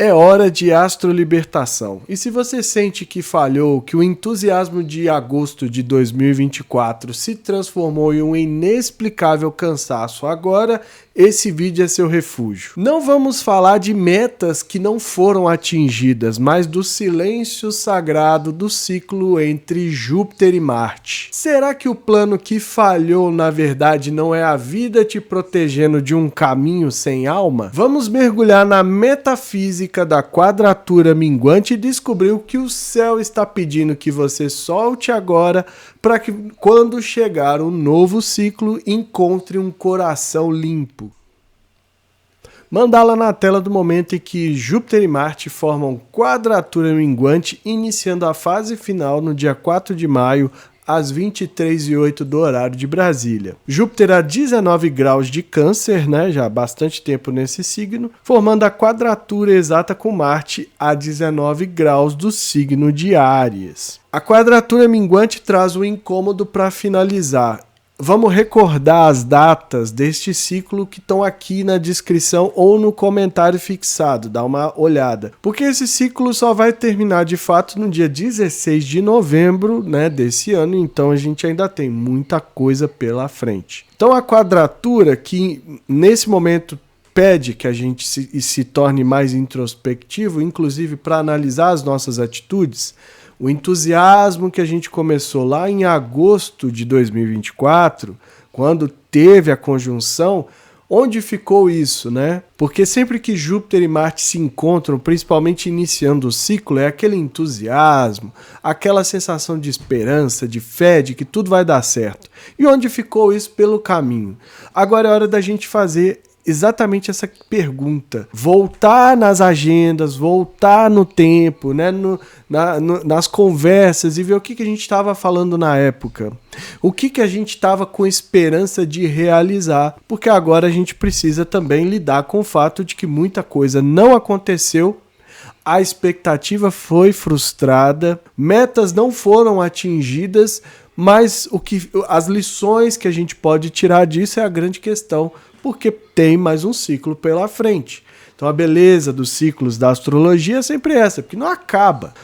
É hora de astrolibertação. E se você sente que falhou, que o entusiasmo de agosto de 2024 se transformou em um inexplicável cansaço agora, esse vídeo é seu refúgio. Não vamos falar de metas que não foram atingidas, mas do silêncio sagrado do ciclo entre Júpiter e Marte. Será que o plano que falhou, na verdade, não é a vida te protegendo de um caminho sem alma? Vamos mergulhar na metafísica da quadratura minguante e descobrir o que o céu está pedindo que você solte agora para que, quando chegar o novo ciclo, encontre um coração limpo. Mandala na tela do momento em que Júpiter e Marte formam quadratura minguante, iniciando a fase final no dia 4 de maio, às 23h08 do horário de Brasília. Júpiter a 19 graus de Câncer, né, já há bastante tempo nesse signo, formando a quadratura exata com Marte a 19 graus do signo de Áries. A quadratura minguante traz um incômodo para finalizar. Vamos recordar as datas deste ciclo que estão aqui na descrição ou no comentário fixado, dá uma olhada. Porque esse ciclo só vai terminar de fato no dia 16 de novembro, né, desse ano, então a gente ainda tem muita coisa pela frente. Então a quadratura que nesse momento pede que a gente se torne mais introspectivo, inclusive para analisar as nossas atitudes. O entusiasmo que a gente começou lá em agosto de 2024, quando teve a conjunção, onde ficou isso, né? Porque sempre que Júpiter e Marte se encontram, principalmente iniciando o ciclo, é aquele entusiasmo, aquela sensação de esperança, de fé, de que tudo vai dar certo. E onde ficou isso pelo caminho? Agora é hora da gente fazer exatamente essa pergunta, voltar nas agendas, voltar no tempo, né, nas conversas e ver o que a gente estava falando na época, o que a gente estava com esperança de realizar, porque agora a gente precisa também lidar com o fato de que muita coisa não aconteceu, a expectativa foi frustrada, metas não foram atingidas, mas as lições que a gente pode tirar disso é a grande questão, porque tem mais um ciclo pela frente. Então a beleza dos ciclos da astrologia é sempre essa, porque não acaba.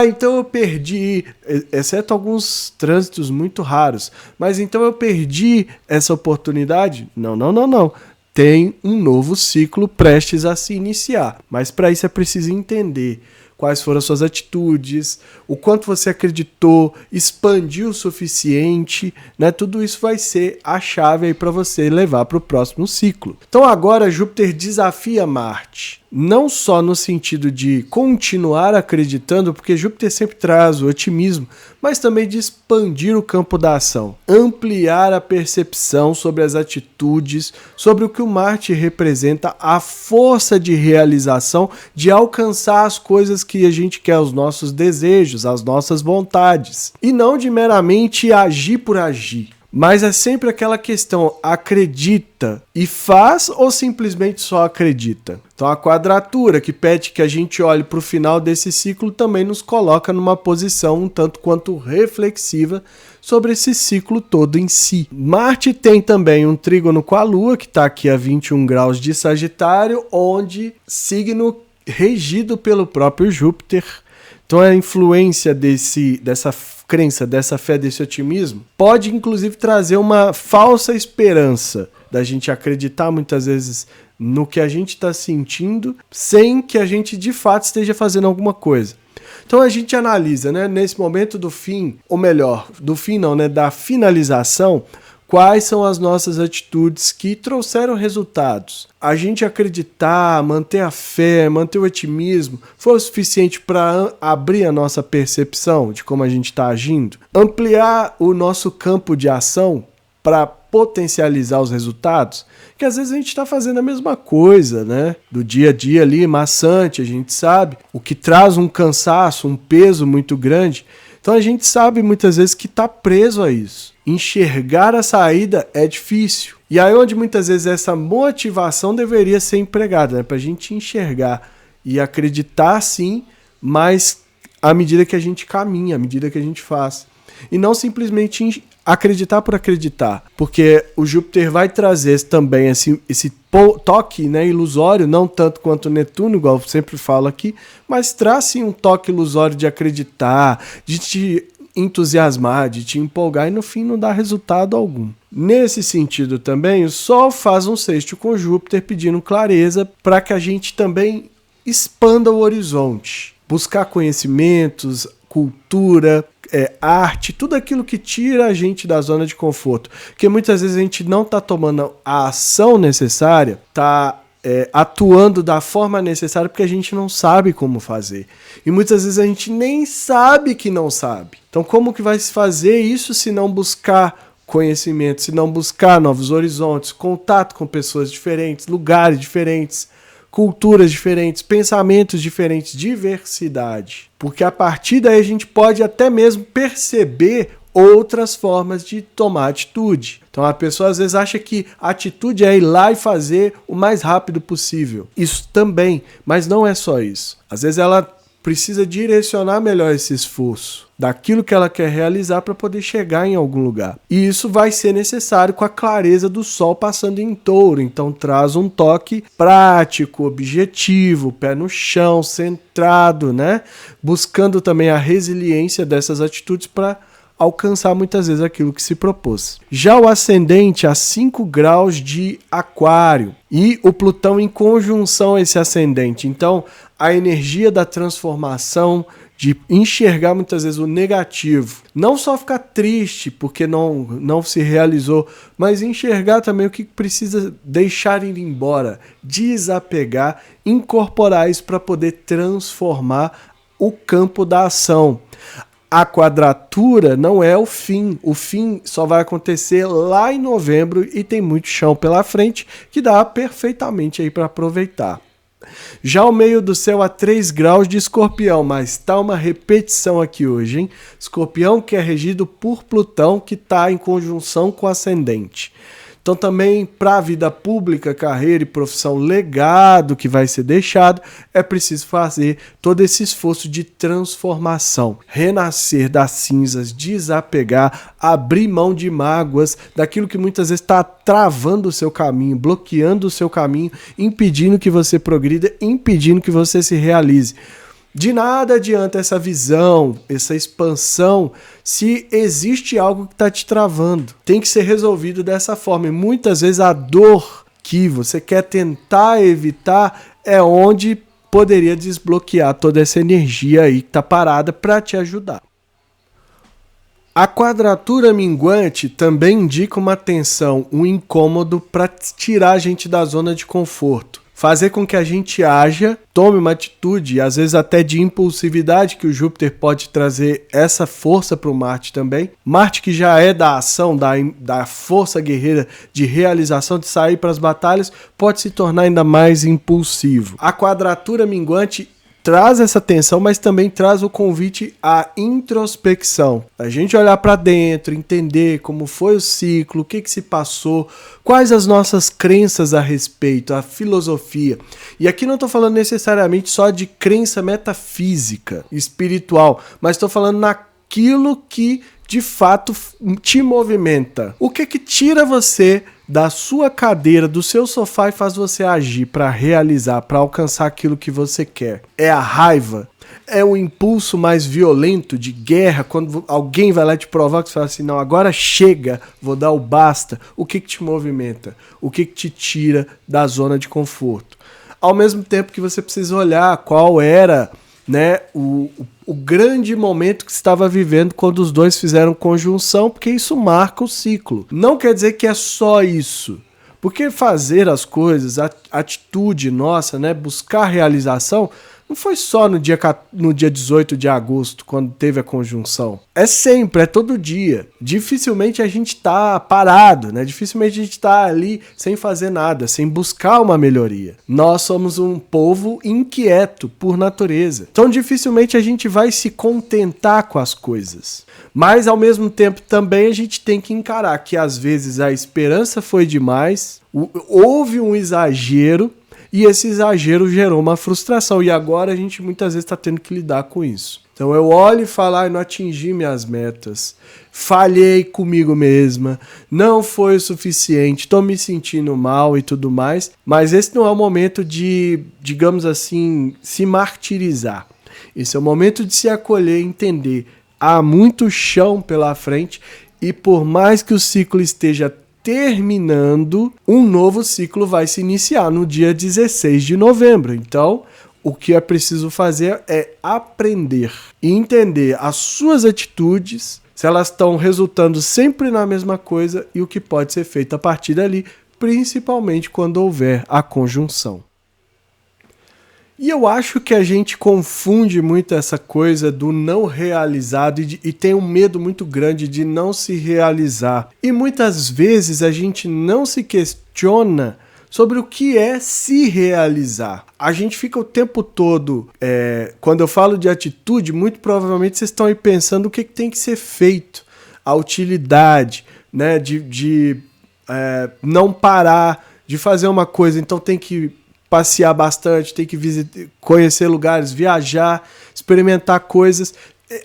Então eu perdi, exceto alguns trânsitos muito raros, mas então eu perdi essa oportunidade? Não. Tem um novo ciclo prestes a se iniciar, mas para isso é preciso entender quais foram as suas atitudes, o quanto você acreditou, expandiu o suficiente, né? Tudo isso vai ser a chave aí para você levar para o próximo ciclo. Então agora Júpiter desafia Marte, não só no sentido de continuar acreditando, porque Júpiter sempre traz o otimismo, mas também de expandir o campo da ação, ampliar a percepção sobre as atitudes, sobre o que o Marte representa, a força de realização, de alcançar as coisas que a gente quer, os nossos desejos, as nossas vontades, e não de meramente agir por agir. Mas é sempre aquela questão, acredita e faz ou simplesmente só acredita? Então a quadratura que pede que a gente olhe para o final desse ciclo também nos coloca numa posição um tanto quanto reflexiva sobre esse ciclo todo em si. Marte tem também um trígono com a Lua, que está aqui a 21 graus de Sagitário, onde signo regido pelo próprio Júpiter. Então a influência dessa crença, dessa fé, desse otimismo, pode inclusive trazer uma falsa esperança da gente acreditar muitas vezes no que a gente está sentindo, sem que a gente de fato esteja fazendo alguma coisa. Então a gente analisa, né, nesse momento do fim, ou melhor, do fim não, né, da finalização, quais são as nossas atitudes que trouxeram resultados. A gente acreditar, manter a fé, manter o otimismo, foi o suficiente para abrir a nossa percepção de como a gente está agindo? Ampliar o nosso campo de ação para potencializar os resultados? Que às vezes a gente está fazendo a mesma coisa, né? Do dia a dia ali, maçante, a gente sabe, o que traz um cansaço, um peso muito grande. Então a gente sabe muitas vezes que está preso a isso. Enxergar a saída é difícil. E aí onde muitas vezes essa motivação deveria ser empregada, né? Para a gente enxergar e acreditar sim, mas à medida que a gente caminha, à medida que a gente faz. E não simplesmente acreditar por acreditar, porque o Júpiter vai trazer também esse toque, né, ilusório, não tanto quanto o Netuno, igual eu sempre falo aqui, mas traz sim um toque ilusório de acreditar, de te entusiasmar, de te empolgar e no fim não dá resultado algum. Nesse sentido também, o Sol faz um sexto com Júpiter pedindo clareza para que a gente também expanda o horizonte, buscar conhecimentos, cultura, arte, tudo aquilo que tira a gente da zona de conforto, porque muitas vezes a gente não está tomando a ação necessária, está atuando da forma necessária porque a gente não sabe como fazer. E muitas vezes a gente nem sabe que não sabe. Então como que vai se fazer isso se não buscar conhecimento, se não buscar novos horizontes, contato com pessoas diferentes, lugares diferentes, culturas diferentes, pensamentos diferentes, diversidade. Porque a partir daí a gente pode até mesmo perceber outras formas de tomar atitude. Então a pessoa às vezes acha que a atitude é ir lá e fazer o mais rápido possível. Isso também, mas não é só isso. Às vezes ela precisa direcionar melhor esse esforço daquilo que ela quer realizar para poder chegar em algum lugar. E isso vai ser necessário com a clareza do Sol passando em Touro. Então traz um toque prático, objetivo, pé no chão, centrado, né? Buscando também a resiliência dessas atitudes para alcançar muitas vezes aquilo que se propôs. Já o ascendente a 5 graus de Aquário e o Plutão em conjunção a esse ascendente. Então, a energia da transformação, de enxergar muitas vezes o negativo. Não só ficar triste porque não se realizou, mas enxergar também o que precisa deixar ir embora, desapegar, incorporar isso para poder transformar o campo da ação. A quadratura não é o fim só vai acontecer lá em novembro e tem muito chão pela frente que dá perfeitamente aí para aproveitar. Já o meio do céu a 3 graus de Escorpião, mas tá uma repetição aqui hoje, hein? Escorpião que é regido por Plutão, que está em conjunção com o ascendente. Então também para a vida pública, carreira e profissão, legado que vai ser deixado, é preciso fazer todo esse esforço de transformação, renascer das cinzas, desapegar, abrir mão de mágoas, daquilo que muitas vezes está travando o seu caminho, bloqueando o seu caminho, impedindo que você progrida, impedindo que você se realize. De nada adianta essa visão, essa expansão, se existe algo que está te travando. Tem que ser resolvido dessa forma. E muitas vezes a dor que você quer tentar evitar é onde poderia desbloquear toda essa energia aí que está parada para te ajudar. A quadratura minguante também indica uma tensão, um incômodo para tirar a gente da zona de conforto. Fazer com que a gente haja, tome uma atitude, às vezes até de impulsividade, que o Júpiter pode trazer essa força para o Marte também. Marte que já é da ação, da força guerreira, de realização, de sair para as batalhas, pode se tornar ainda mais impulsivo. A quadratura minguante traz essa tensão, mas também traz o convite à introspecção. A gente olhar para dentro, entender como foi o ciclo, o que se passou, quais as nossas crenças a respeito, a filosofia. E aqui não estou falando necessariamente só de crença metafísica, espiritual, mas estou falando naquilo que de fato te movimenta. O que tira você da sua cadeira, do seu sofá e faz você agir para realizar, para alcançar aquilo que você quer? É a raiva? É o impulso mais violento de guerra, quando alguém vai lá te provoca e fala assim, não, agora chega, vou dar o basta. O que te movimenta? O que te tira da zona de conforto? Ao mesmo tempo que você precisa olhar qual era, né, o grande momento que estava vivendo quando os dois fizeram conjunção, porque isso marca o ciclo. Não quer dizer que é só isso, porque fazer as coisas, a atitude nossa, né, buscar realização, não foi só no dia 18 de agosto, quando teve a conjunção. É sempre, é todo dia. Dificilmente a gente tá parado, né? Dificilmente a gente tá ali sem fazer nada, sem buscar uma melhoria. Nós somos um povo inquieto por natureza. Então dificilmente a gente vai se contentar com as coisas. Mas ao mesmo tempo também a gente tem que encarar que às vezes a esperança foi demais, houve um exagero, e esse exagero gerou uma frustração, e agora a gente muitas vezes está tendo que lidar com isso. Então eu olho e falo, não atingi minhas metas, falhei comigo mesma, não foi o suficiente, estou me sentindo mal e tudo mais, mas esse não é o momento de, digamos assim, se martirizar. Esse é o momento de se acolher e entender, há muito chão pela frente e por mais que o ciclo esteja terminando, um novo ciclo vai se iniciar no dia 16 de novembro. Então, o que é preciso fazer é aprender e entender as suas atitudes, se elas estão resultando sempre na mesma coisa e o que pode ser feito a partir dali, principalmente quando houver a conjunção. E eu acho que a gente confunde muito essa coisa do não realizado e tem um medo muito grande de não se realizar. E muitas vezes a gente não se questiona sobre o que é se realizar. A gente fica o tempo todo, quando eu falo de atitude, muito provavelmente vocês estão aí pensando o que tem que ser feito, a utilidade, né, de não parar de fazer uma coisa, então tem que passear bastante, tem que conhecer lugares, viajar, experimentar coisas.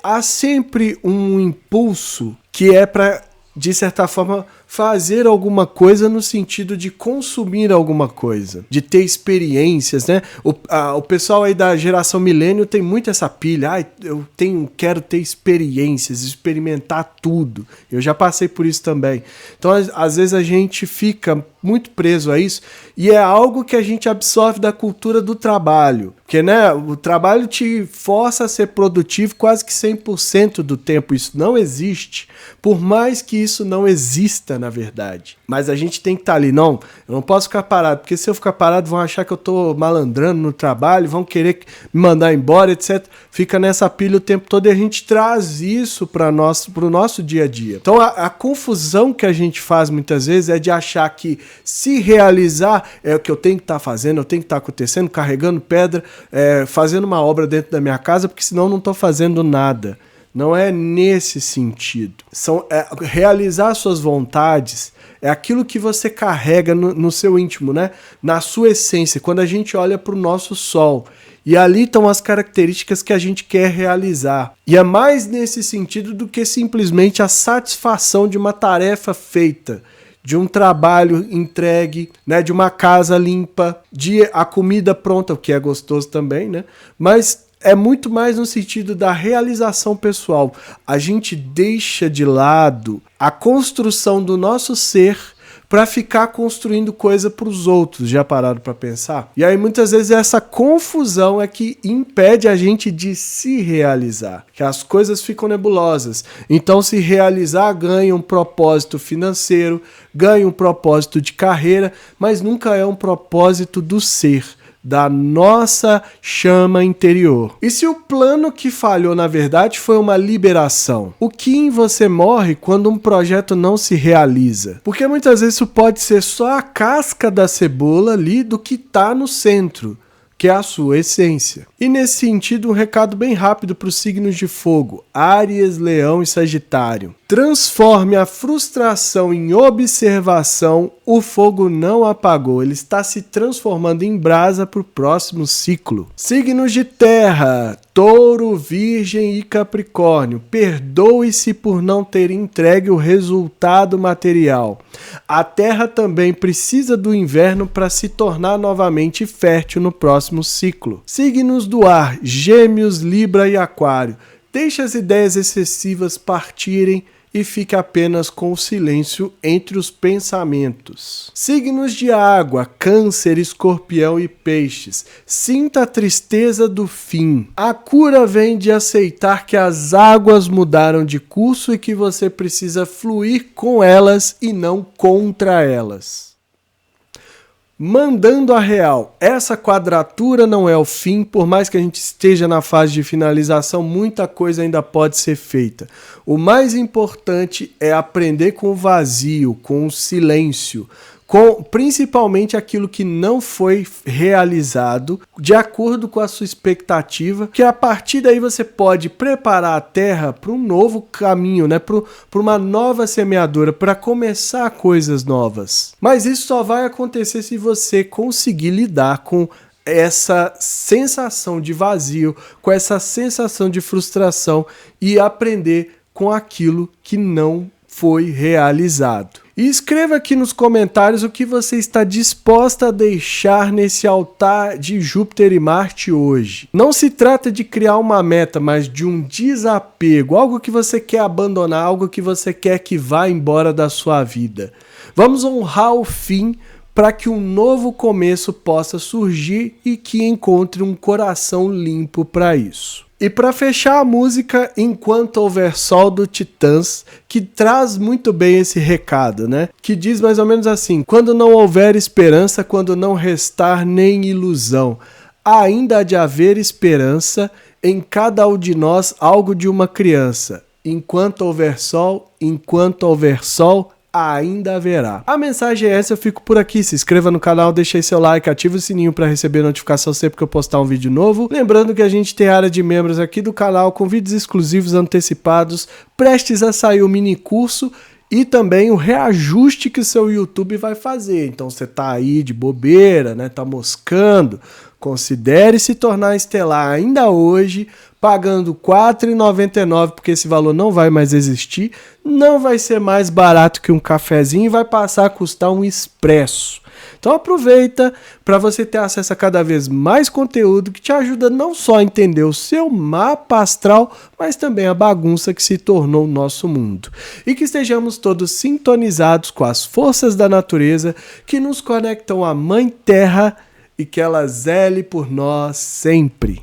Há sempre um impulso que é para, de certa forma, fazer alguma coisa no sentido de consumir alguma coisa, de ter experiências, né? O pessoal aí da geração milênio tem muito essa pilha, quero ter experiências, experimentar tudo. Eu já passei por isso também. Então, às vezes a gente fica muito preso a isso e é algo que a gente absorve da cultura do trabalho, porque, né, o trabalho te força a ser produtivo quase que 100% do tempo. Isso não existe, por mais que isso não exista na verdade. Mas a gente tem que estar ali, eu não posso ficar parado, porque se eu ficar parado vão achar que eu tô malandrando no trabalho, vão querer me mandar embora, etc. Fica nessa pilha o tempo todo e a gente traz isso para o nosso dia a dia. Então a confusão que a gente faz muitas vezes é de achar que se realizar é o que eu tenho que estar fazendo, eu tenho que estar acontecendo, carregando pedra, fazendo uma obra dentro da minha casa, porque senão eu não estou fazendo nada. Não é nesse sentido. Realizar suas vontades é aquilo que você carrega no seu íntimo, né? Na sua essência, quando a gente olha para o nosso sol. E ali estão as características que a gente quer realizar. E é mais nesse sentido do que simplesmente a satisfação de uma tarefa feita, de um trabalho entregue, né? De uma casa limpa, de a comida pronta, o que é gostoso também, né? Mas é muito mais no sentido da realização pessoal. A gente deixa de lado a construção do nosso ser para ficar construindo coisa para os outros. Já pararam para pensar? E aí muitas vezes essa confusão é que impede a gente de se realizar, que as coisas ficam nebulosas. Então se realizar ganha um propósito financeiro, ganha um propósito de carreira, mas nunca é um propósito do ser, da nossa chama interior. E se o plano que falhou na verdade foi uma liberação? O que em você morre quando um projeto não se realiza? Porque muitas vezes isso pode ser só a casca da cebola ali do que está no centro, que é a sua essência. E nesse sentido, um recado bem rápido para os signos de fogo, Áries, Leão e Sagitário. Transforme a frustração em observação, o fogo não apagou, ele está se transformando em brasa para o próximo ciclo. Signos de terra, Touro, Virgem e Capricórnio, perdoe-se por não ter entregue o resultado material. A terra também precisa do inverno para se tornar novamente fértil no próximo ciclo. Signos do ar, Gêmeos, Libra e Aquário, deixe as ideias excessivas partirem e fique apenas com o silêncio entre os pensamentos. Signos de água, Câncer, Escorpião e Peixes. Sinta a tristeza do fim. A cura vem de aceitar que as águas mudaram de curso e que você precisa fluir com elas e não contra elas. Mandando a real, essa quadratura não é o fim, por mais que a gente esteja na fase de finalização, muita coisa ainda pode ser feita. O mais importante é aprender com o vazio, com o silêncio, principalmente aquilo que não foi realizado, de acordo com a sua expectativa, que a partir daí você pode preparar a terra para um novo caminho, né? Para uma nova semeadura, para começar coisas novas. Mas isso só vai acontecer se você conseguir lidar com essa sensação de vazio, com essa sensação de frustração e aprender com aquilo que não foi realizado. E escreva aqui nos comentários o que você está disposta a deixar nesse altar de Júpiter e Marte hoje. Não se trata de criar uma meta, mas de um desapego, algo que você quer abandonar, algo que você quer que vá embora da sua vida. Vamos honrar o fim para que um novo começo possa surgir e que encontre um coração limpo para isso. E para fechar a música Enquanto Houver Sol do Titãs, que traz muito bem esse recado, né? Que diz mais ou menos assim: quando não houver esperança, quando não restar nem ilusão, ainda há de haver esperança em cada um de nós, algo de uma criança. Enquanto houver sol, ainda haverá. A mensagem é essa, eu fico por aqui. Se inscreva no canal, deixe aí seu like, ative o sininho para receber notificação sempre que eu postar um vídeo novo. Lembrando que a gente tem área de membros aqui do canal com vídeos exclusivos antecipados, prestes a sair o mini curso e também o reajuste que o seu YouTube vai fazer. Então você tá aí de bobeira, né? Tá moscando. Considere se tornar estelar ainda hoje, pagando R$ 4,99, porque esse valor não vai mais existir, não vai ser mais barato que um cafezinho e vai passar a custar um expresso. Então aproveita para você ter acesso a cada vez mais conteúdo que te ajuda não só a entender o seu mapa astral, mas também a bagunça que se tornou o nosso mundo. E que estejamos todos sintonizados com as forças da natureza que nos conectam à Mãe Terra e que ela zele por nós sempre.